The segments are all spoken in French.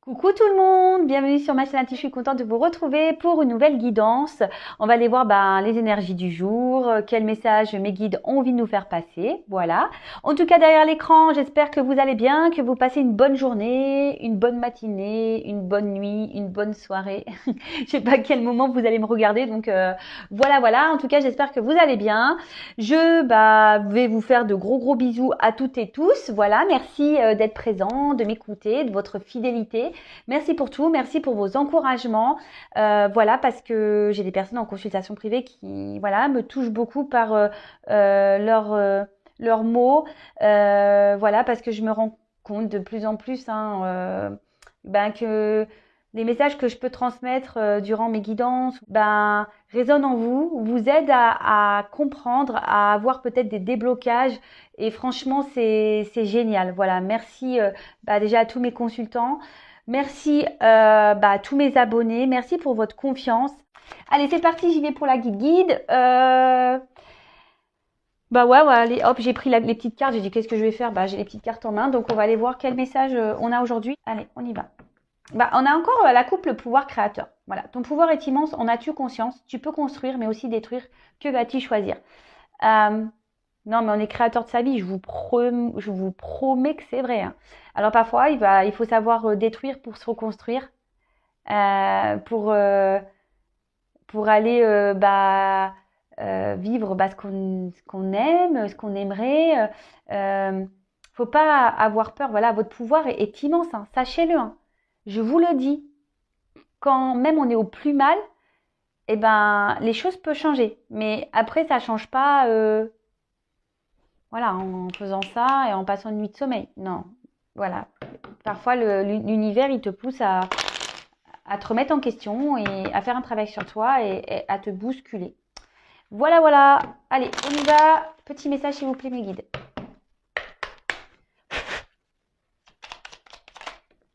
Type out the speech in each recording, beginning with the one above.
Coucou tout le monde, bienvenue sur ma chaîne. Je suis contente de vous retrouver pour une nouvelle guidance. On va aller voir les énergies du jour, quel message mes guides ont envie de nous faire passer. Voilà. En tout cas, derrière l'écran, j'espère que vous allez bien, que vous passez une bonne journée, une bonne matinée, une bonne nuit, une bonne soirée. Je sais pas à quel moment vous allez me regarder, donc voilà. En tout cas, j'espère que vous allez bien. Je vais vous faire de gros bisous à toutes et tous. Voilà, merci d'être présent, de m'écouter, de votre fidélité. Merci pour tout, merci pour vos encouragements. Voilà, parce que j'ai des personnes en consultation privée qui, me touchent beaucoup par leurs mots. Voilà, parce que je me rends compte de plus en plus que les messages que je peux transmettre durant mes guidances résonnent en vous, vous aident à comprendre, à avoir peut-être des déblocages. Et franchement, c'est génial. Voilà, merci déjà à tous mes consultants. Merci à tous mes abonnés. Merci pour votre confiance. Allez, c'est parti, j'y vais pour la guide. Allez, hop, j'ai pris les petites cartes. J'ai dit, qu'est-ce que je vais faire? J'ai les petites cartes en main. Donc, on va aller voir quel message on a aujourd'hui. Allez, on y va. On a encore la coupe, le pouvoir créateur. Voilà, ton pouvoir est immense. En as-tu conscience? Tu peux construire, mais aussi détruire. Que vas-tu choisir? Non, mais on est créateur de sa vie. Je vous promets que c'est vrai. Hein. Alors parfois, il faut savoir détruire pour se reconstruire, euh, pour euh, pour aller vivre ce qu'on aime, ce qu'on aimerait. Faut pas avoir peur. Voilà, votre pouvoir est immense. Hein, sachez-le. Hein. Je vous le dis. Quand même on est au plus mal, les choses peuvent changer. Mais après, ça change pas. Voilà, en faisant ça et en passant une nuit de sommeil. Non, voilà. Parfois, l'univers, il te pousse à te remettre en question et à faire un travail sur toi et à te bousculer. Voilà. Allez, on y va. Petit message, s'il vous plaît, mes guides.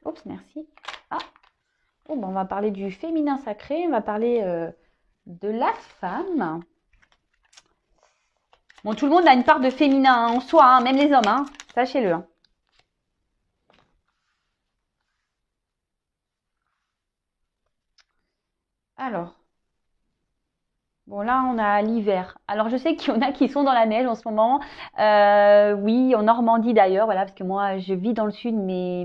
Oups, merci. Ah, on va parler du féminin sacré. On va parler de la femme. Bon, tout le monde a une part de féminin en soi, hein, même les hommes, hein, sachez-le. Hein. Alors, bon là on a l'hiver. Alors je sais qu'il y en a qui sont dans la neige en ce moment. Oui, en Normandie d'ailleurs, voilà, parce que moi je vis dans le sud, mais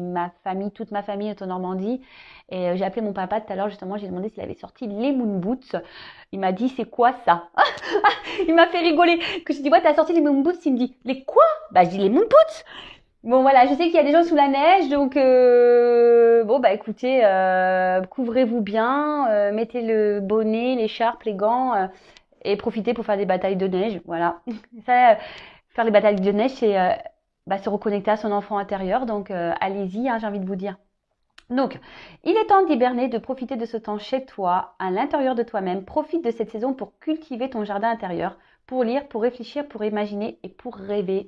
toute ma famille est en Normandie. Et j'ai appelé mon papa tout à l'heure, justement, j'ai demandé s'il avait sorti les moon boots. Il m'a dit c'est quoi ça? Il m'a fait rigoler. Que je dis ouais, t'as sorti les moon boots? Il me dit les quoi? Je dis les moon boots. Bon voilà, je sais qu'il y a des gens sous la neige, donc écoutez, couvrez-vous bien, mettez le bonnet, l'écharpe, les gants et profitez pour faire des batailles de neige. Voilà, ça, faire les batailles de neige, c'est se reconnecter à son enfant intérieur. Donc allez-y, hein, j'ai envie de vous dire. Donc, il est temps d'hiberner, de profiter de ce temps chez toi, à l'intérieur de toi-même. Profite de cette saison pour cultiver ton jardin intérieur, pour lire, pour réfléchir, pour imaginer et pour rêver.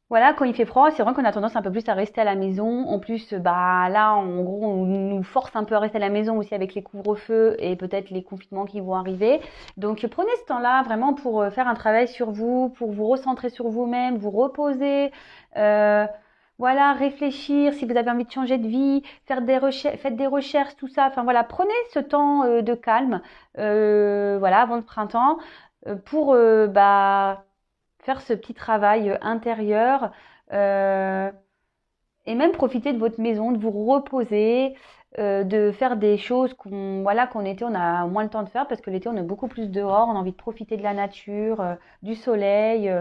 Voilà, quand il fait froid, c'est vrai qu'on a tendance un peu plus à rester à la maison. En plus, là, en gros, on nous force un peu à rester à la maison aussi avec les couvre-feux et peut-être les confinements qui vont arriver. Donc, prenez ce temps-là vraiment pour faire un travail sur vous, pour vous recentrer sur vous-même, vous reposer. Voilà, réfléchir si vous avez envie de changer de vie, faites des recherches, tout ça. Enfin voilà, prenez ce temps de calme, avant le printemps, pour faire ce petit travail intérieur et même profiter de votre maison, de vous reposer, de faire des choses qu'en été on a moins le temps de faire parce que l'été on est beaucoup plus dehors, on a envie de profiter de la nature, du soleil,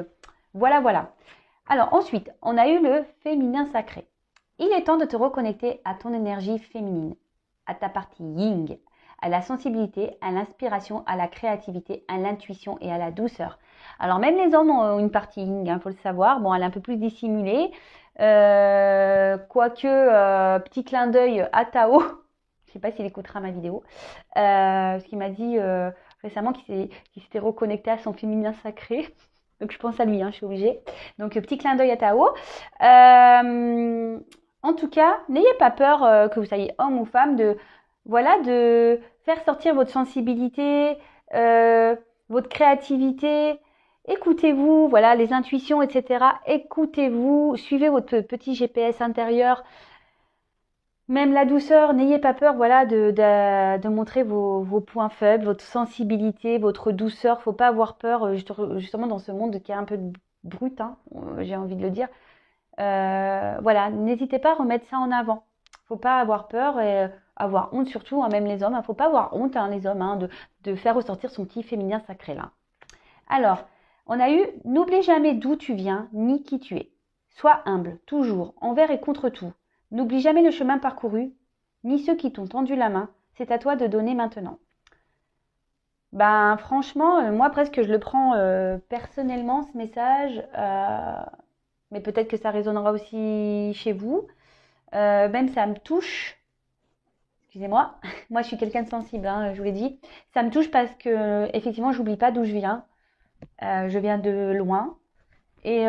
voilà. Alors ensuite, on a eu le féminin sacré. Il est temps de te reconnecter à ton énergie féminine, à ta partie yin, à la sensibilité, à l'inspiration, à la créativité, à l'intuition et à la douceur. Alors même les hommes ont une partie yin, faut le savoir. Bon, elle est un peu plus dissimulée. Quoique, petit clin d'œil à Tao. Je ne sais pas s'il écoutera ma vidéo. Parce qu'il m'a dit récemment qu'il s'était reconnecté à son féminin sacré. Donc je pense à lui, je suis obligée. Donc petit clin d'œil à Tao. En tout cas, n'ayez pas peur que vous soyez homme ou femme de faire sortir votre sensibilité, votre créativité écoutez-vous, voilà, les intuitions, etc. Écoutez-vous, suivez votre petit GPS intérieur. Même la douceur, n'ayez pas peur, voilà, de montrer vos points faibles, votre sensibilité, votre douceur. Faut pas avoir peur, justement, dans ce monde qui est un peu brut, hein, j'ai envie de le dire. Voilà, n'hésitez pas à remettre ça en avant. Faut pas avoir peur et avoir honte surtout, hein, même les hommes. Faut pas avoir honte, hein, les hommes, hein, de faire ressortir son petit féminin sacré là. Alors, on a eu n'oublie jamais d'où tu viens ni qui tu es. Sois humble, toujours, envers et contre tout. N'oublie jamais le chemin parcouru, ni ceux qui t'ont tendu la main. C'est à toi de donner maintenant. Ben franchement, moi presque je le prends personnellement ce message, mais peut-être que ça résonnera aussi chez vous. Même ça me touche. Excusez-moi, moi je suis quelqu'un de sensible, hein, je vous l'ai dit. Ça me touche parce que effectivement, j'oublie pas d'où je viens. Je viens de loin. Et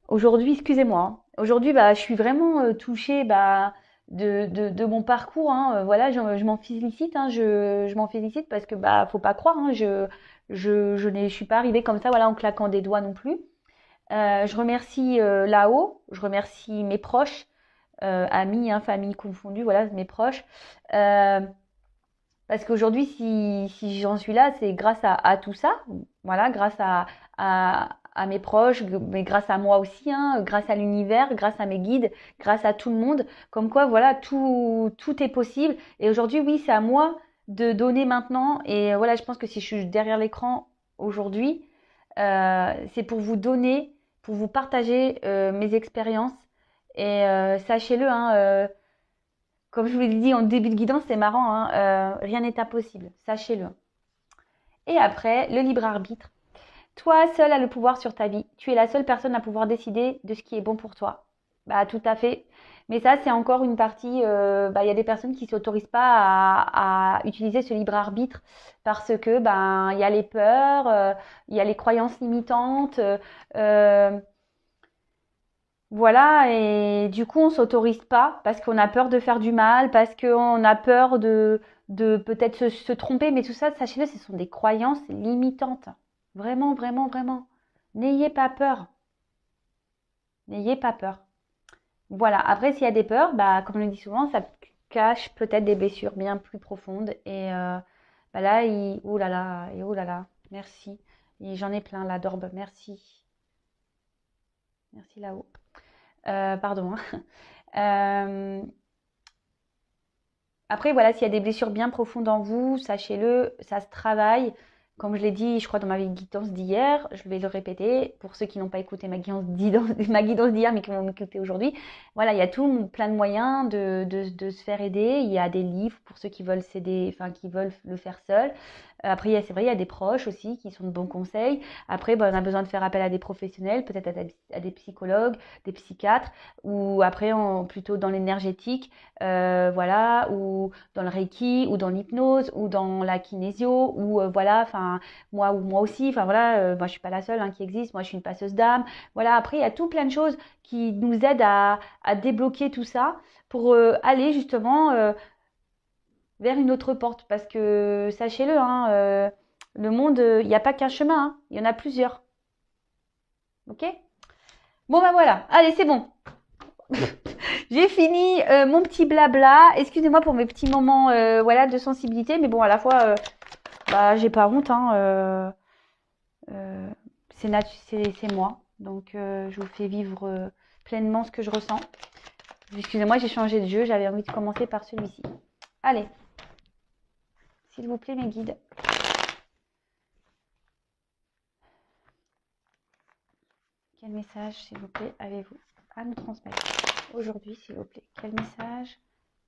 aujourd'hui, excusez-moi, hein, aujourd'hui, bah, je suis vraiment touchée bah, de mon parcours. Hein. Voilà, je m'en félicite. Hein, je m'en félicite parce que bah, faut pas croire. Hein, je suis pas arrivée comme ça, voilà, en claquant des doigts non plus. Je remercie là-haut, je remercie mes proches, amis, hein, famille confondue, voilà, mes proches. Euh, Parce qu'aujourd'hui, si j'en suis là, c'est grâce à tout ça, voilà, grâce à mes proches, mais grâce à moi aussi, hein, grâce à l'univers, grâce à mes guides, grâce à tout le monde. Comme quoi, voilà, tout est possible. Et aujourd'hui, oui, c'est à moi de donner maintenant. Et voilà, je pense que si je suis derrière l'écran aujourd'hui, c'est pour vous donner, pour vous partager mes expériences. Et sachez-le, hein, comme je vous l'ai dit en début de guidance, c'est marrant, hein, rien n'est impossible, sachez-le. Et après, le libre arbitre. Toi seul as le pouvoir sur ta vie. Tu es la seule personne à pouvoir décider de ce qui est bon pour toi. Bah tout à fait. Mais ça, c'est encore une partie. Bah, il y a des personnes qui s'autorisent pas à utiliser ce libre arbitre parce que ben il y a les peurs, il y a les croyances limitantes. Voilà, et du coup, on s'autorise pas parce qu'on a peur de faire du mal, parce qu'on a peur de peut-être se tromper, mais tout ça, sachez-le, ce sont des croyances limitantes. Vraiment, vraiment, vraiment. N'ayez pas peur. N'ayez pas peur. Voilà, après, s'il y a des peurs, bah, comme on le dit souvent, ça cache peut-être des blessures bien plus profondes. Et bah là, ouh là là, et ouh là là, merci. Et j'en ai plein là, d'orbes, merci. Merci là-haut. Pardon, hein. Euh, Après, voilà, s'il y a des blessures bien profondes en vous, sachez-le, ça se travaille. Comme je l'ai dit, je crois, dans ma guidance d'hier, je vais le répéter pour ceux qui n'ont pas écouté ma guidance ma guidance d'hier, mais qui vont m'écouter aujourd'hui. Voilà, il y a plein de moyens de se faire aider. Il y a des livres pour ceux qui veulent s'aider, enfin, qui veulent le faire seuls. Après, c'est vrai, il y a des proches aussi qui sont de bons conseils. Après, bah, on a besoin de faire appel à des professionnels, peut-être à des psychologues, des psychiatres, ou après, plutôt dans l'énergétique, voilà, ou dans le Reiki, ou dans l'hypnose, ou dans la kinésio, ou voilà, enfin, moi aussi, enfin voilà, moi je suis pas la seule hein, qui existe, moi je suis une passeuse d'âme. Voilà, après, il y a tout plein de choses qui nous aident à débloquer tout ça pour aller justement vers une autre porte. Parce que sachez-le, hein, le monde, il n'y a pas qu'un chemin, hein, il y en a plusieurs. Ok? Bon, ben voilà, allez, c'est bon. J'ai fini mon petit blabla. Excusez-moi pour mes petits moments voilà, de sensibilité, mais bon, à la fois, bah, j'ai pas honte. Hein, c'est moi. Donc, je vous fais vivre pleinement ce que je ressens. Excusez-moi, j'ai changé de jeu. J'avais envie de commencer par celui-ci. Allez, s'il vous plaît, mes guides. Quel message, s'il vous plaît, avez-vous à nous transmettre aujourd'hui, s'il vous plaît? Quel message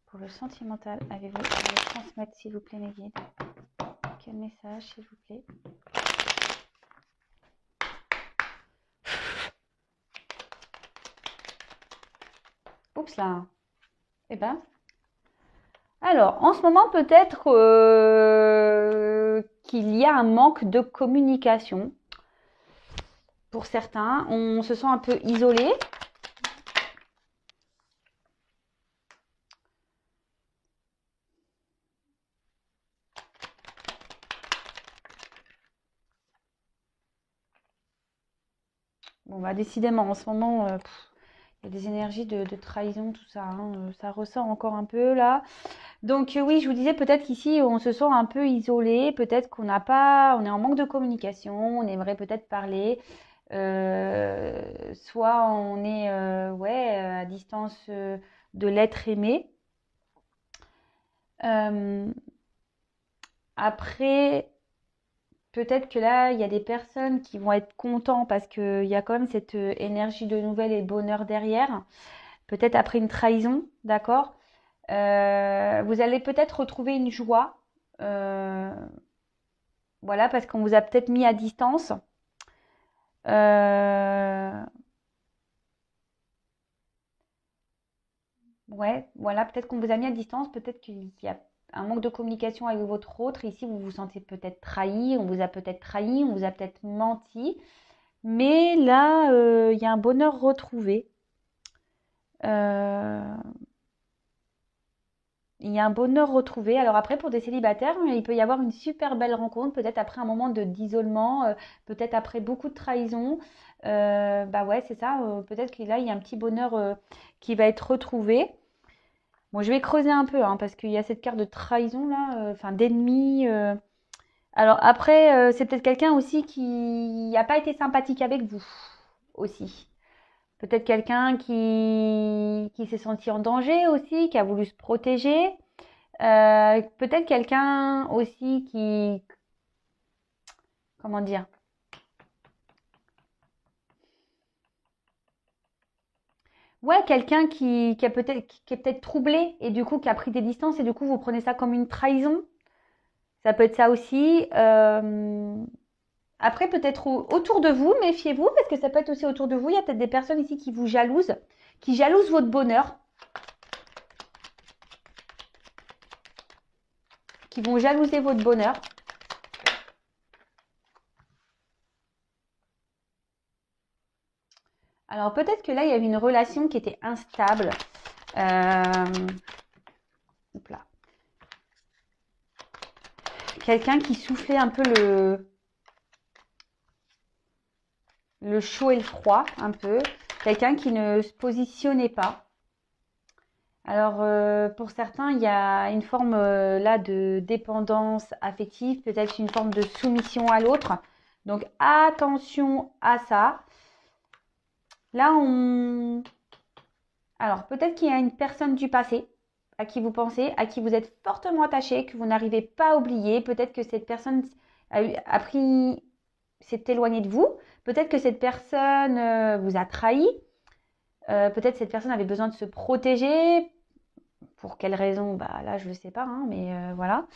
pour le sentimental avez-vous à nous transmettre, s'il vous plaît, mes guides? Quel message, s'il vous plaît? Oups là. Eh ben. Alors, en ce moment, peut-être qu'il y a un manque de communication. Pour certains, on se sent un peu isolé. bah, décidément, en ce moment, il y a des énergies de trahison, tout ça, hein, ça ressort encore un peu là. Donc oui, je vous disais peut-être qu'ici, on se sent un peu isolé, peut-être qu'on n'a pas, on est en manque de communication, on aimerait peut-être parler. Soit on est ouais, à distance de l'être aimé. Après, peut-être que là, il y a des personnes qui vont être contents parce qu'il y a quand même cette énergie de nouvelle et de bonheur derrière. Peut-être après une trahison, d'accord? Vous allez peut-être retrouver une joie. Voilà, parce qu'on vous a peut-être mis à distance. Ouais, voilà, peut-être qu'on vous a mis à distance, peut-être qu'il y a un manque de communication avec votre autre. Ici, vous vous sentez peut-être trahi, on vous a peut-être trahi, on vous a peut-être menti. Mais là, il y a un bonheur retrouvé. Euh, il y a un bonheur retrouvé. Alors après, pour des célibataires, il peut y avoir une super belle rencontre, peut-être après un moment d'isolement, peut-être après beaucoup de trahison. Bah ouais, c'est ça. Peut-être que là, il y a un petit bonheur qui va être retrouvé. Bon, je vais creuser un peu, hein, parce qu'il y a cette carte de trahison là, enfin d'ennemi. Alors après, c'est peut-être quelqu'un aussi qui n'a pas été sympathique avec vous aussi. Peut-être quelqu'un qui s'est senti en danger aussi, qui a voulu se protéger. Peut-être quelqu'un aussi qui, comment dire, ouais, quelqu'un qui a peut-être qui est peut-être troublé et du coup qui a pris des distances et du coup vous prenez ça comme une trahison. Ça peut être ça aussi. Après, peut-être autour de vous, méfiez-vous, parce que ça peut être aussi autour de vous. Il y a peut-être des personnes ici qui vous jalousent, qui jalousent votre bonheur, qui vont jalouser votre bonheur. Alors peut-être que là, il y avait une relation qui était instable. Hop là. Quelqu'un qui soufflait un peu le chaud et le froid, un peu. Quelqu'un qui ne se positionnait pas. Alors, pour certains, il y a une forme là de dépendance affective, peut-être une forme de soumission à l'autre. Donc, attention à ça. Là, alors, peut-être qu'il y a une personne du passé à qui vous pensez, à qui vous êtes fortement attaché, que vous n'arrivez pas à oublier. Peut-être que cette personne s'est éloignée de vous. Peut-être que cette personne vous a trahi. Peut-être que cette personne avait besoin de se protéger. Pour quelle raison? Bah là, je ne le sais pas, hein, mais voilà.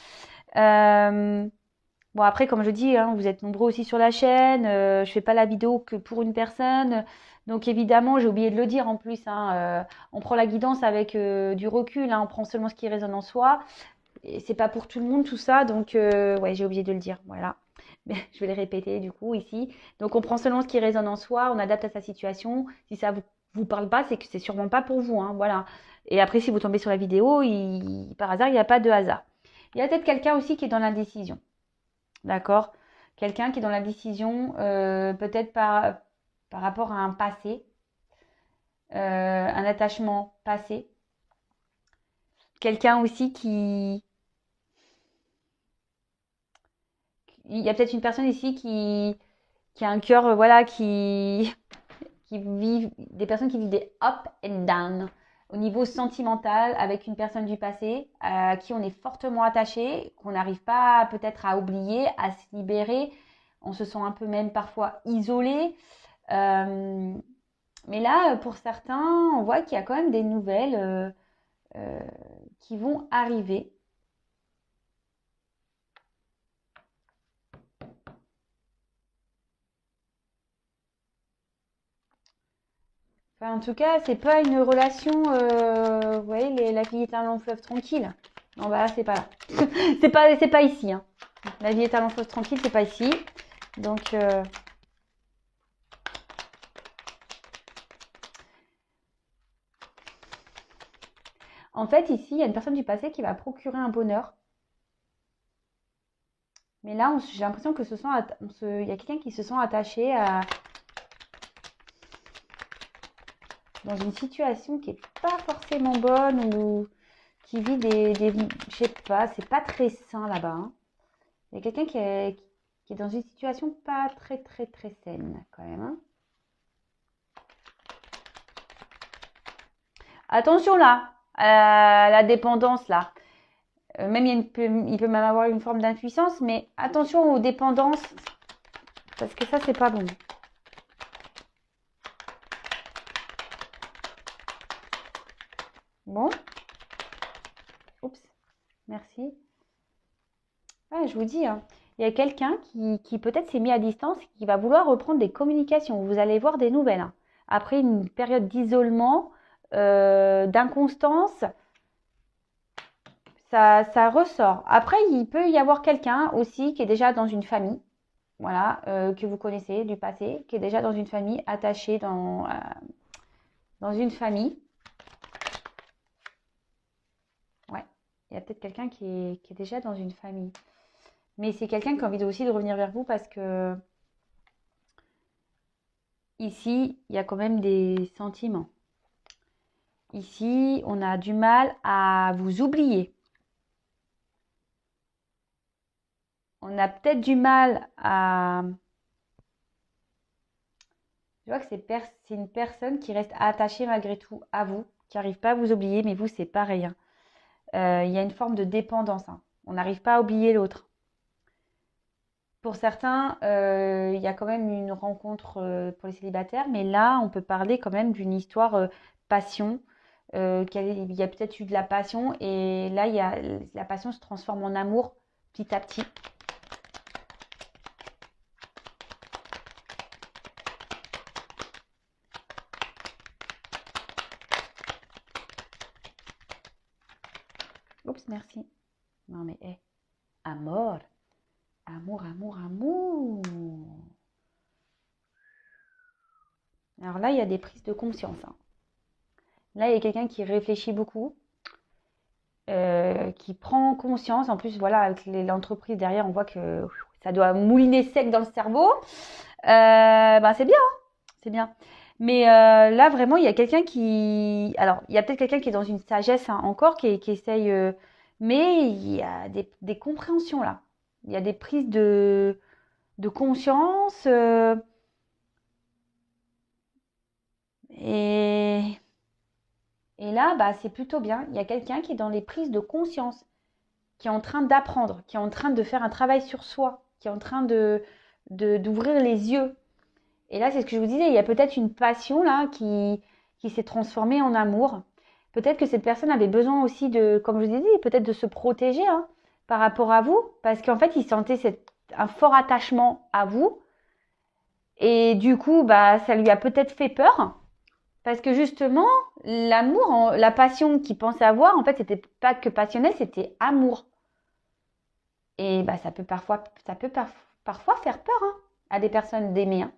Bon, après, comme je dis, hein, vous êtes nombreux aussi sur la chaîne. Je ne fais pas la vidéo que pour une personne. Donc évidemment, j'ai oublié de le dire en plus, hein, on prend la guidance avec du recul, hein, on prend seulement ce qui résonne en soi. Et c'est pas pour tout le monde tout ça, donc ouais, j'ai oublié de le dire, voilà. Mais je vais le répéter du coup ici. Donc on prend seulement ce qui résonne en soi, on adapte à sa situation. Si ça vous parle pas, c'est que c'est sûrement pas pour vous, hein, voilà. Et après, si vous tombez sur la vidéo, par hasard, il n'y a pas de hasard. Il y a peut-être quelqu'un aussi qui est dans l'indécision. D'accord? Quelqu'un qui est dans l'indécision, peut-être par rapport à un passé, un attachement passé. Quelqu'un aussi il y a peut-être une personne ici qui a un cœur, voilà, qui vivent, des personnes qui vivent des up and down au niveau sentimental avec une personne du passé à qui on est fortement attaché, qu'on n'arrive pas peut-être à oublier, à se libérer. On se sent un peu même parfois isolé. Mais là, pour certains, on voit qu'il y a quand même des nouvelles qui vont arriver. Enfin, en tout cas, c'est pas une relation. Vous voyez, la vie est un long fleuve tranquille. Non, bah là, c'est pas là. c'est pas ici. Hein. La vie est un long fleuve tranquille, c'est pas ici. Donc, en fait, ici, il y a une personne du passé qui va procurer un bonheur. Mais là, j'ai l'impression que il y a quelqu'un qui se sent attaché à. dans une situation qui est pas forcément bonne ou qui vit je sais pas, c'est pas très sain là-bas, hein. Il y a quelqu'un qui est dans une situation pas très très très saine quand même, hein. Attention là, à la dépendance là. Même il peut même avoir une forme d'impuissance, mais attention aux dépendances, parce que ça, c'est pas bon. Bon. Oups. Merci. Ah, je vous dis, hein, il y a quelqu'un qui peut-être s'est mis à distance et qui va vouloir reprendre des communications. Vous allez voir des nouvelles, hein. Après une période d'isolement, d'inconstance, ça ressort. Après, il peut y avoir quelqu'un aussi qui est déjà dans une famille, voilà, que vous connaissez du passé, qui est déjà dans une famille, attaché dans une famille. Ouais, il y a peut-être quelqu'un qui est déjà dans une famille. Mais c'est quelqu'un qui a envie aussi de revenir vers vous parce que ici, il y a quand même des sentiments. Ici, on a du mal à vous oublier. On a peut-être du mal à... Je vois que c'est une personne qui reste attachée malgré tout à vous, qui n'arrive pas à vous oublier, mais vous, c'est pareil, hein. Il y a une forme de dépendance, hein. On n'arrive pas à oublier l'autre. Pour certains, il y a quand même une rencontre pour les célibataires, mais là, on peut parler quand même d'une histoire passion. Il y a peut-être eu de la passion, et là, la passion se transforme en amour petit à petit. Oups, merci. Non mais, amour. Amour, amour, amour. Alors là, il y a des prises de conscience, hein. Là, il y a quelqu'un qui réfléchit beaucoup, qui prend conscience. En plus, voilà, avec l'entreprise derrière, on voit que ça doit mouliner sec dans le cerveau. C'est bien, hein, c'est bien. Mais là, vraiment, il y a quelqu'un qui... Alors, il y a peut-être quelqu'un qui est dans une sagesse, hein, encore, qui essaye... mais il y a des compréhensions là. Il y a des prises de conscience. Et... Et là, c'est plutôt bien. Il y a quelqu'un qui est dans les prises de conscience, qui est en train d'apprendre, qui est en train de faire un travail sur soi, qui est en train d'ouvrir les yeux. Et là, c'est ce que je vous disais, il y a peut-être une passion là qui s'est transformée en amour. Peut-être que cette personne avait besoin aussi de, comme je vous ai dit, peut-être de se protéger, hein, par rapport à vous, parce qu'en fait, il sentait un fort attachement à vous. Et du coup, ça lui a peut-être fait peur. Parce que justement, l'amour, la passion qu'il pensait avoir, en fait, c'était pas que passionnel, c'était amour. Et ça peut parfois faire peur, hein, à des personnes d'aimer, hein.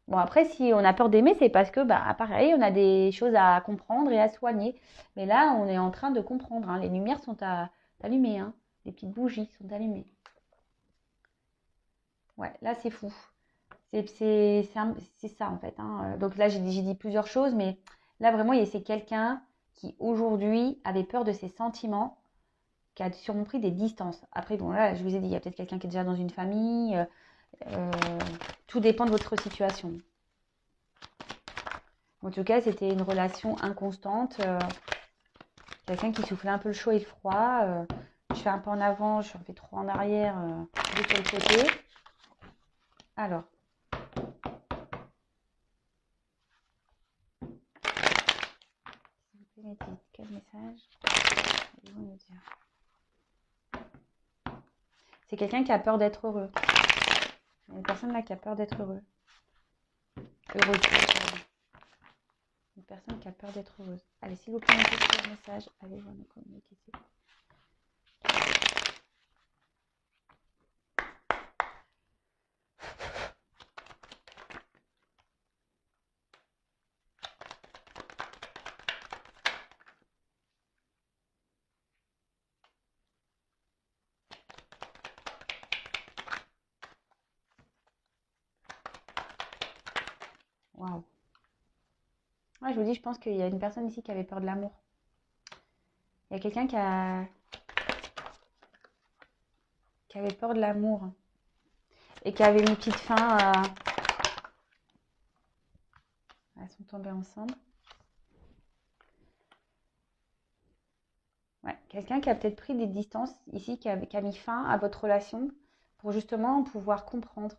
Bon, après, si on a peur d'aimer, c'est parce que, pareil, on a des choses à comprendre et à soigner. Mais là, on est en train de comprendre, hein. Les lumières sont allumées, hein. Les petites bougies sont allumées. Ouais, là, c'est fou. C'est ça, en fait, hein. Donc là, j'ai dit plusieurs choses, mais là, vraiment, c'est quelqu'un qui, aujourd'hui, avait peur de ses sentiments, qui a sûrement pris des distances. Après, bon, là, je vous ai dit, il y a peut-être quelqu'un qui est déjà dans une famille. Tout dépend de votre situation. En tout cas, c'était une relation inconstante. Quelqu'un qui soufflait un peu le chaud et le froid. Je fais un pas en avant, je fais trois en arrière, de quel côté. Alors. S'il vous plaît, mettez quel message allez-vous nous dire. C'est quelqu'un qui a peur d'être heureux. Il y a une personne là qui a peur d'être heureux. Heureuse. Une personne qui a peur d'être heureuse. Allez, s'il vous plaît, mettez quel message allez-vous nous communiquer. Waouh. Ouais, je vous dis, je pense qu'il y a une personne ici qui avait peur de l'amour. Il y a quelqu'un qui avait peur de l'amour et qui avait mis petite fin à... Elles sont tombées ensemble. Ouais, quelqu'un qui a peut-être pris des distances ici, qui a mis fin à votre relation pour justement pouvoir comprendre,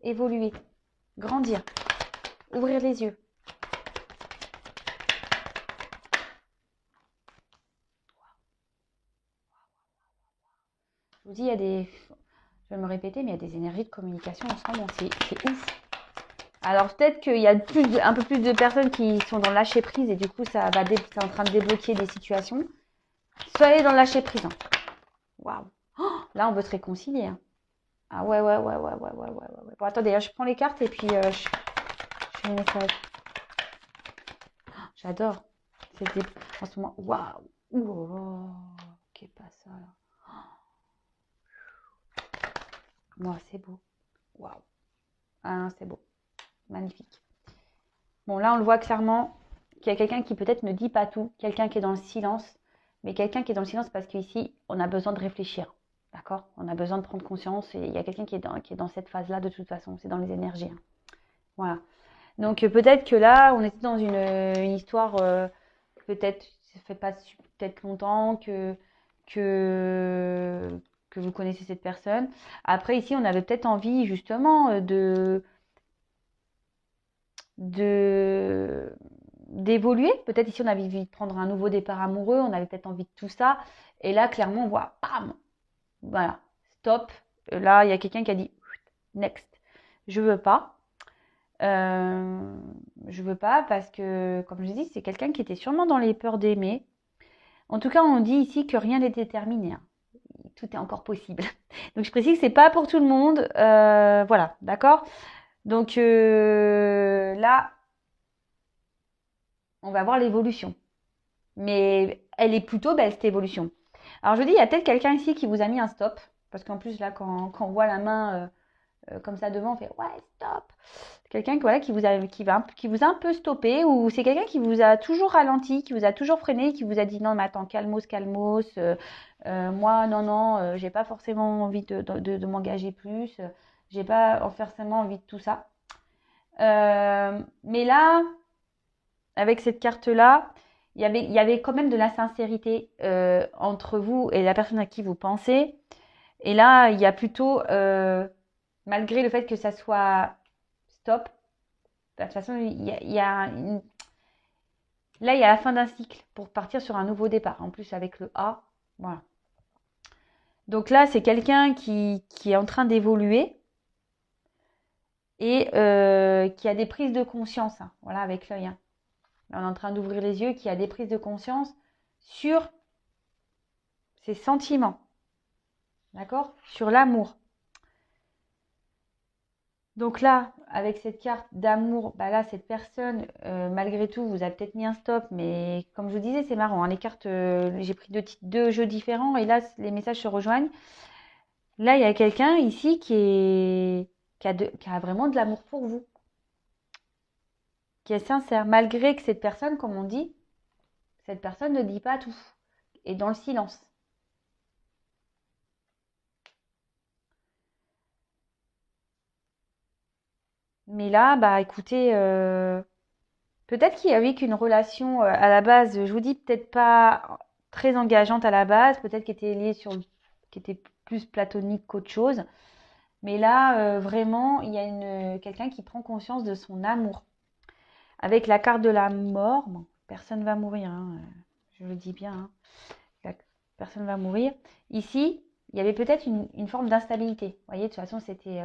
évoluer, grandir, ouvrir les yeux. Je vous dis, il y a des... Je vais me répéter, mais il y a des énergies de communication ensemble, c'est ouf. Alors peut-être qu'il y a un peu plus de personnes qui sont dans le lâcher prise et du coup, c'est en train de débloquer des situations. Soyez dans le lâcher prise. Hein. Waouh. Oh, là, on veut se réconcilier. Hein. Ah ouais. Bon, attendez, je prends les cartes et puis je fais un message. J'adore. En ce moment, waouh. Oh, qu'est pas ça là. Moi, c'est beau. Waouh. Ah, c'est beau. Magnifique. Bon, là, on le voit clairement qu'il y a quelqu'un qui peut-être ne dit pas tout, quelqu'un qui est dans le silence, mais quelqu'un qui est dans le silence parce qu'ici, on a besoin de réfléchir. D'accord? On a besoin de prendre conscience et il y a quelqu'un qui est dans cette phase-là de toute façon. C'est dans les énergies. Hein. Voilà. Donc, peut-être que là, on était dans une histoire, peut-être, ça fait pas peut-être longtemps que vous connaissez cette personne. Après, ici, on avait peut-être envie, justement, d'évoluer. Peut-être ici, on avait envie de prendre un nouveau départ amoureux, on avait peut-être envie de tout ça. Et là, clairement, on voit, bam, voilà, stop. Là, il y a quelqu'un qui a dit, next, je veux pas. Je veux pas parce que, comme je dis, c'est quelqu'un qui était sûrement dans les peurs d'aimer. En tout cas, on dit ici que rien n'est déterminé. Hein. Tout est encore possible. Donc, je précise que c'est pas pour tout le monde. Voilà, d'accord? Donc, là, on va voir l'évolution. Mais elle est plutôt belle, cette évolution. Alors, je dis, il y a peut-être quelqu'un ici qui vous a mis un stop. Parce qu'en plus, là, quand on voit la main comme ça devant, on fait ouais, stop. Quelqu'un voilà, qui vous a un peu stoppé, ou c'est quelqu'un qui vous a toujours ralenti, qui vous a toujours freiné, qui vous a dit non, mais attends, calmos. Moi, non, j'ai pas forcément envie de m'engager plus. J'ai pas forcément envie de tout ça. Mais là, avec cette carte-là, il y avait quand même de la sincérité entre vous et la personne à qui vous pensez. Et là, il y a plutôt, malgré le fait que ça soit stop, de toute façon, là, il y a la fin d'un cycle pour partir sur un nouveau départ. En plus, avec le A, voilà. Donc là, c'est quelqu'un qui est en train d'évoluer et qui a des prises de conscience. Hein, voilà, avec l'œil. Hein. On est en train d'ouvrir les yeux, qui a des prises de conscience sur ses sentiments. D'accord? Sur l'amour. Donc là, avec cette carte d'amour, bah là, cette personne, malgré tout, vous a peut-être mis un stop, mais comme je vous disais, c'est marrant. Hein, les cartes, j'ai pris deux jeux différents et là, les messages se rejoignent. Là, il y a quelqu'un ici qui a vraiment de l'amour pour vous, qui est sincère, malgré que cette personne, comme on dit, cette personne ne dit pas tout, est dans le silence. Mais là, bah écoutez, peut-être qu'il y avait qu'une relation à la base, je vous dis peut-être pas très engageante à la base, peut-être qui était liée qui était plus platonique qu'autre chose. Mais là, vraiment, il y a quelqu'un qui prend conscience de son amour. Avec la carte de la mort, bon, personne va mourir, hein, je le dis bien, hein, personne va mourir. Ici, il y avait peut-être une forme d'instabilité. Vous voyez, de toute façon, c'était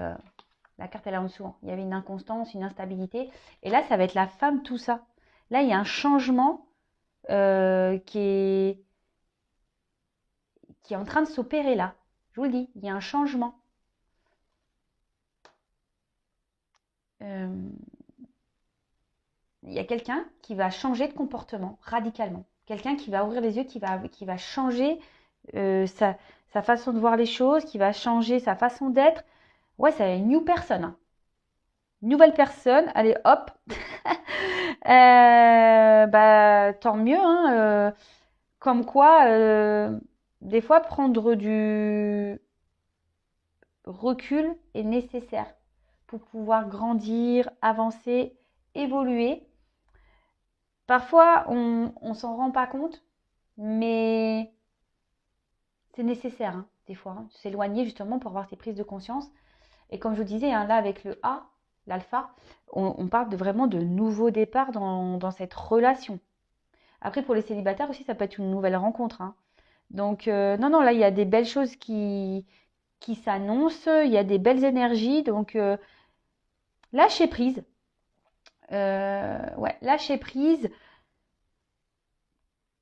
la carte elle est en dessous. Hein. Il y avait une inconstance, une instabilité. Et là, ça va être la femme, tout ça. Là, il y a un changement qui est en train de s'opérer là. Je vous le dis, il y a un changement. Il y a quelqu'un qui va changer de comportement radicalement. Quelqu'un qui va ouvrir les yeux, qui va changer sa façon de voir les choses, qui va changer sa façon d'être. Ouais, c'est une new personne. Hein. nouvelle personne, allez hop, bah tant mieux, hein, comme quoi, des fois prendre du recul est nécessaire pour pouvoir grandir, avancer, évoluer. Parfois, on s'en rend pas compte, mais c'est nécessaire, hein, des fois, hein, s'éloigner justement pour avoir ces prises de conscience. Et comme je vous disais, hein, là avec le A, l'alpha, on parle vraiment de nouveau départ dans cette relation. Après, pour les célibataires aussi, ça peut être une nouvelle rencontre, hein. Donc, non, non, là, il y a des belles choses qui s'annoncent, il y a des belles énergies. Donc, lâchez prise. Ouais, lâchez prise.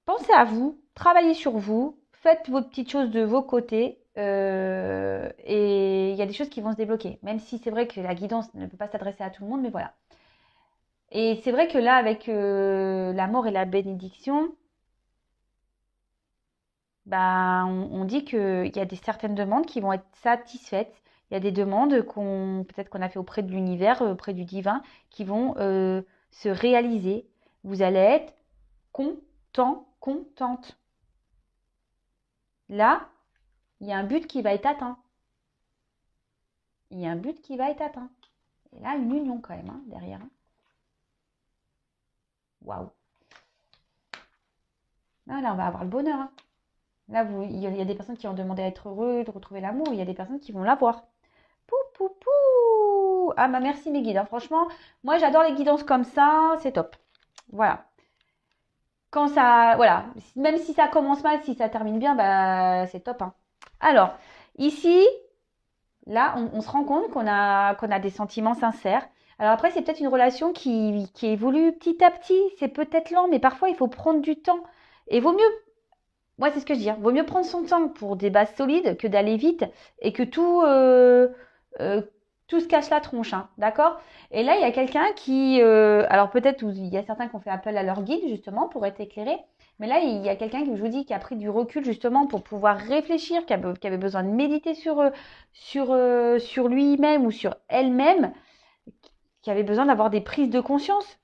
Pensez à vous, travaillez sur vous, faites vos petites choses de vos côtés. Et il y a des choses qui vont se débloquer. Même si c'est vrai que la guidance ne peut pas s'adresser à tout le monde, mais voilà. Et c'est vrai que là, avec la mort et la bénédiction, bah, on dit qu'il y a certaines demandes qui vont être satisfaites. Il y a des demandes peut-être qu'on a fait auprès de l'univers, auprès du divin, qui vont se réaliser. Vous allez être content, contente. Là, il y a un but qui va être atteint. Il y a un but qui va être atteint. Et là, une union quand même, hein, derrière. Waouh. Là, on va avoir le bonheur, hein. Là, il y a des personnes qui ont demandé à être heureux, de retrouver l'amour. Il y a des personnes qui vont l'avoir. Pou, pou, pou. Ah, bah merci mes guides, hein. Franchement, moi, j'adore les guidances comme ça. C'est top. Voilà. Quand ça, voilà. Même si ça commence mal, si ça termine bien, bah, c'est top, hein. Alors, ici, là, on se rend compte qu'on a des sentiments sincères. Alors après, c'est peut-être une relation qui évolue petit à petit. C'est peut-être lent, mais parfois, il faut prendre du temps. Et vaut mieux, moi, c'est ce que je dis, hein, vaut mieux prendre son temps pour des bases solides que d'aller vite et que euh, tout se cache la tronche, hein, d'accord? Et là, il y a quelqu'un alors peut-être il y a certains qui ont fait appel à leur guide justement pour être éclairés, mais là, il y a quelqu'un qui, je vous dis, qui a pris du recul justement pour pouvoir réfléchir, qui avait besoin de méditer sur lui-même ou sur elle-même, qui avait besoin d'avoir des prises de conscience.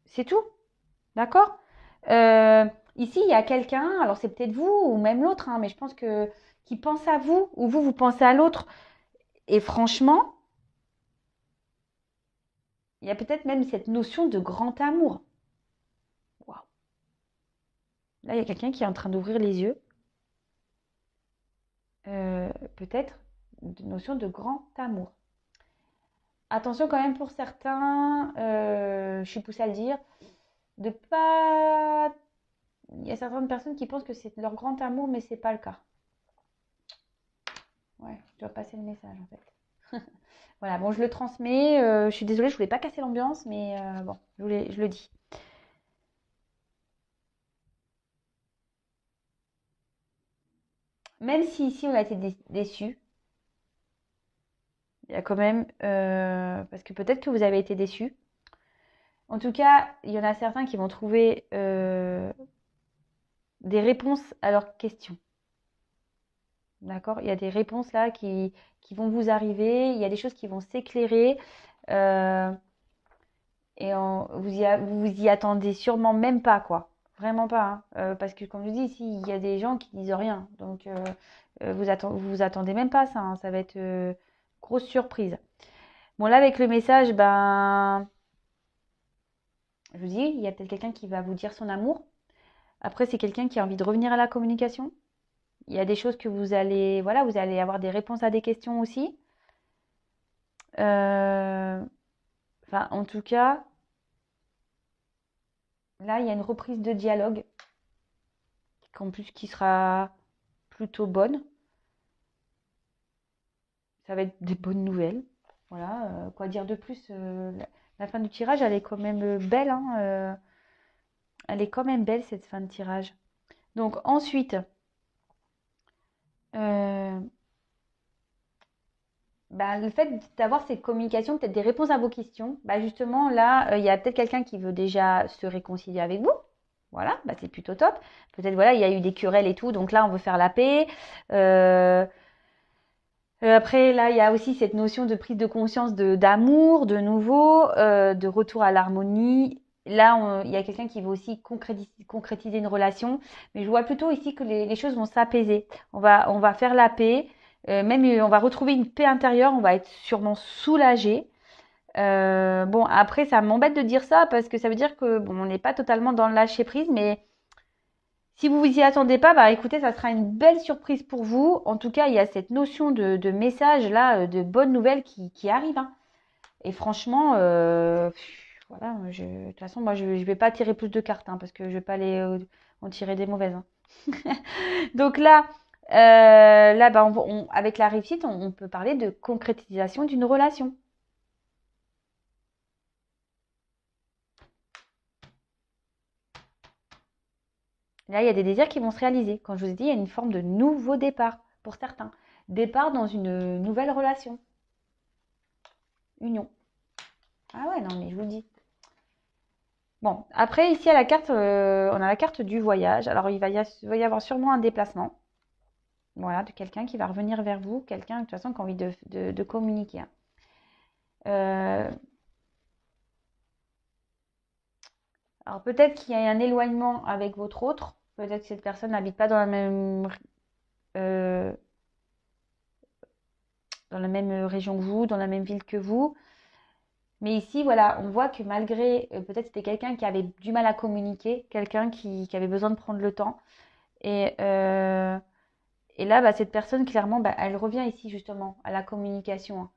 C'est tout, d'accord? Euh, Ici, il y a quelqu'un, alors c'est peut-être vous ou même l'autre, hein, mais je pense que qui pense à vous ou vous pensez à l'autre. Et franchement, il y a peut-être même cette notion de grand amour. Waouh. Là, il y a quelqu'un qui est en train d'ouvrir les yeux. Peut-être une notion de grand amour. Attention quand même pour certains, je suis poussée à le dire, de pas. Il y a certaines personnes qui pensent que c'est leur grand amour, mais c'est pas le cas. Ouais, je dois passer le message en fait. Voilà, bon, je le transmets. Je suis désolée, je voulais pas casser l'ambiance, mais bon, je le dis. Même si ici on a été déçus, il y a quand même, parce que peut-être que vous avez été déçus. En tout cas, il y en a certains qui vont trouver des réponses à leurs questions. D'accord? Il y a des réponses là qui vont vous arriver. Il y a des choses qui vont s'éclairer. euh, et vous y attendez sûrement même pas, quoi. Vraiment pas, hein. Parce que comme je dis, ici, il y a des gens qui disent rien. Donc, vous attendez même pas ça, hein. Ça va être grosse surprise. Bon, là, avec le message, ben, je vous dis, il y a peut-être quelqu'un qui va vous dire son amour. Après, c'est quelqu'un qui a envie de revenir à la communication. Il y a des choses que voilà, vous allez avoir des réponses à des questions aussi. Enfin, en tout cas, là, il y a une reprise de dialogue, en plus qui sera plutôt bonne. Ça va être des bonnes nouvelles. Voilà, quoi dire de plus, la fin du tirage, elle est quand même belle, hein, elle est quand même belle cette fin de tirage. Donc ensuite, euh, bah, le fait d'avoir cette communication, peut-être des réponses à vos questions, bah, justement là, il y a peut-être quelqu'un qui veut déjà se réconcilier avec vous. Voilà, bah, c'est plutôt top. Peut-être voilà, il y a eu des querelles et tout, donc là on veut faire la paix. Après, là, il y a aussi cette notion de prise de conscience d'amour, de nouveau, de retour à l'harmonie. Là, il y a quelqu'un qui veut aussi concrétiser une relation, mais je vois plutôt ici que les choses vont s'apaiser. On va faire la paix, même on va retrouver une paix intérieure, on va être sûrement soulagé. Bon, après, ça m'embête de dire ça parce que ça veut dire que bon, on n'est pas totalement dans le lâcher prise, mais si vous vous y attendez pas, bah écoutez, ça sera une belle surprise pour vous. En tout cas, il y a cette notion de message là, de bonnes nouvelles qui arrive, hein. Et franchement, voilà, de toute façon, moi, je vais pas tirer plus de cartes, hein, parce que je vais pas en tirer des mauvaises, hein. Donc là, bah, avec la réussite, on peut parler de concrétisation d'une relation. Là, il y a des désirs qui vont se réaliser. Quand je vous ai dit, il y a une forme de nouveau départ pour certains. Départ dans une nouvelle relation. Union. Ah ouais, non, mais je vous le dis. Bon, après, ici, à la carte, on a la carte du voyage. Alors, va y avoir sûrement un déplacement. Voilà, de quelqu'un qui va revenir vers vous. Quelqu'un, de toute façon, qui a envie de communiquer, hein. Euh, alors, peut-être qu'il y a un éloignement avec votre autre. Peut-être que cette personne n'habite pas euh, dans la même région que vous, dans la même ville que vous. Mais ici, voilà, on voit que malgré, peut-être c'était quelqu'un qui avait du mal à communiquer, quelqu'un qui avait besoin de prendre le temps. Et, euh, et là, bah, cette personne, clairement, bah, elle revient ici justement à la communication, hein.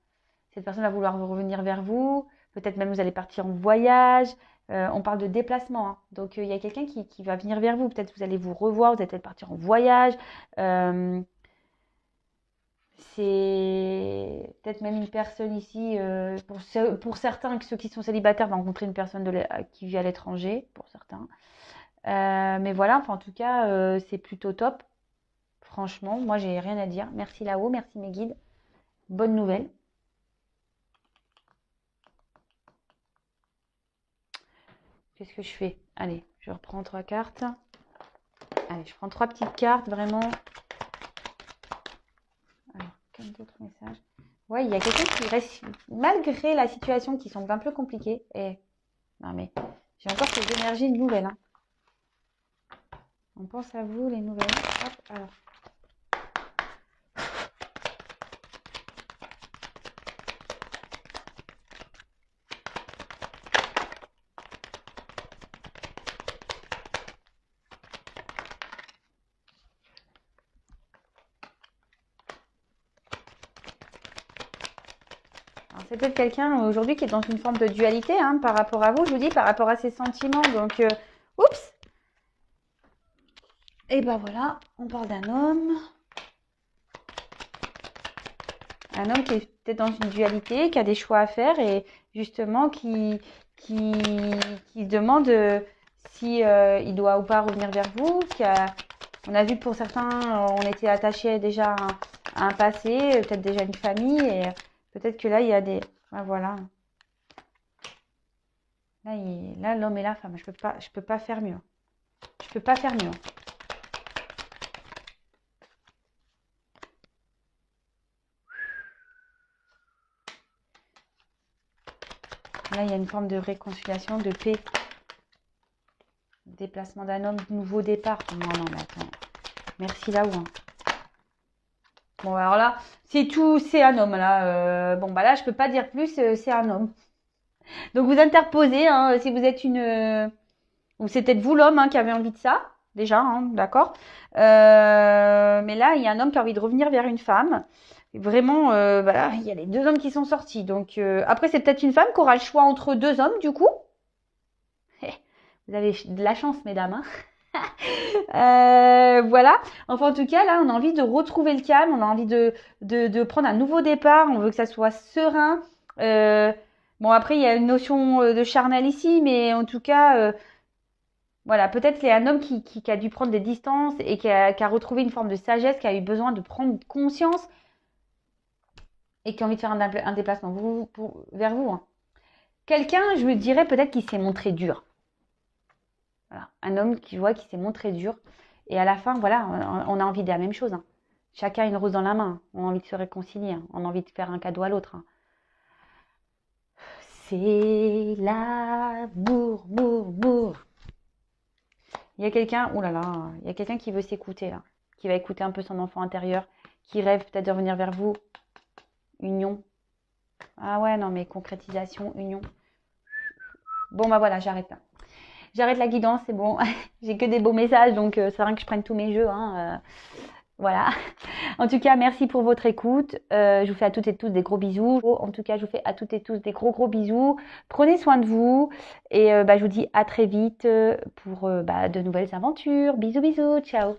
Cette personne va vouloir revenir vers vous. Peut-être même vous allez partir en voyage. On parle de déplacement, hein. Donc, il y a quelqu'un qui va venir vers vous. Peut-être vous allez vous revoir, vous allez peut-être partir en voyage. Euh, c'est peut-être même une personne ici, pour certains, ceux qui sont célibataires, vont rencontrer une personne qui vit à l'étranger, pour certains. Mais voilà, enfin, en tout cas, c'est plutôt top. Franchement, moi, j'ai rien à dire. Merci là-haut, merci mes guides. Bonne nouvelle. Qu'est-ce que je fais? Allez, je reprends 3 cartes. Allez, je prends 3 petites cartes, vraiment. Alors, quel autre message? Ouais, il y a quelqu'un qui reste, malgré la situation qui semble un peu compliquée. Et non, mais j'ai encore ces énergies nouvelles, hein. On pense à vous, les nouvelles. Hop, alors. C'est peut-être quelqu'un aujourd'hui qui est dans une forme de dualité, hein, par rapport à vous, je vous dis, par rapport à ses sentiments. Donc, oups! Et ben voilà, on parle d'un homme. Un homme qui est peut-être dans une dualité, qui a des choix à faire et justement qui, qui se demande si il doit ou pas revenir vers vous. On a vu que pour certains, on était attaché déjà à un passé, peut-être déjà une famille et peut-être que là, il y a des... Ah, voilà. Là, l'homme et la femme, je peux pas faire mieux. Je peux pas faire mieux. Là, il y a une forme de réconciliation, de paix. Déplacement d'un homme, nouveau départ. Non, non, mais attends. Merci là-haut, hein. Bon, alors là, c'est tout, c'est un homme, là. Bon, bah là, je peux pas dire plus, c'est un homme. Donc, vous interposez, hein, si vous êtes ou c'est peut-être vous l'homme, hein, qui avez envie de ça, déjà, hein, d'accord. Mais là, il y a un homme qui a envie de revenir vers une femme. Et vraiment, voilà, il y a les 2 hommes qui sont sortis. Donc, après, c'est peut-être une femme qui aura le choix entre 2 hommes, du coup. Vous avez de la chance, mesdames, hein. Voilà. Enfin, en tout cas, là, on a envie de retrouver le calme. On a envie de prendre un nouveau départ. On veut que ça soit serein. Bon, après, il y a une notion de charnel ici, mais en tout cas, voilà, peut-être qu'il y a un homme qui a dû prendre des distances et qui a retrouvé une forme de sagesse, qui a eu besoin de prendre conscience et qui a envie de faire un déplacement vers vous, hein. Quelqu'un, je me dirais peut-être qu'il s'est montré dur. Voilà. Un homme qui s'est montré dur. Et à la fin, voilà, on a envie de la même chose, hein. Chacun a une rose dans la main. On a envie de se réconcilier. Hein. On a envie de faire un cadeau à l'autre. Hein. C'est l'amour, mour. Il y a quelqu'un, oh là là, il y a quelqu'un qui veut s'écouter là, qui va écouter un peu son enfant intérieur, qui rêve peut-être de revenir vers vous. Union. Ah ouais, non mais concrétisation, union. Bon bah voilà, j'arrête là. J'arrête la guidance, c'est bon. J'ai que des beaux messages, donc c'est rien que je prenne tous mes jeux. Hein, voilà. En tout cas, merci pour votre écoute. Je vous fais à toutes et tous des gros bisous. En tout cas, je vous fais à toutes et tous des gros bisous. Prenez soin de vous. Et je vous dis à très vite pour de nouvelles aventures. Bisous, bisous. Ciao.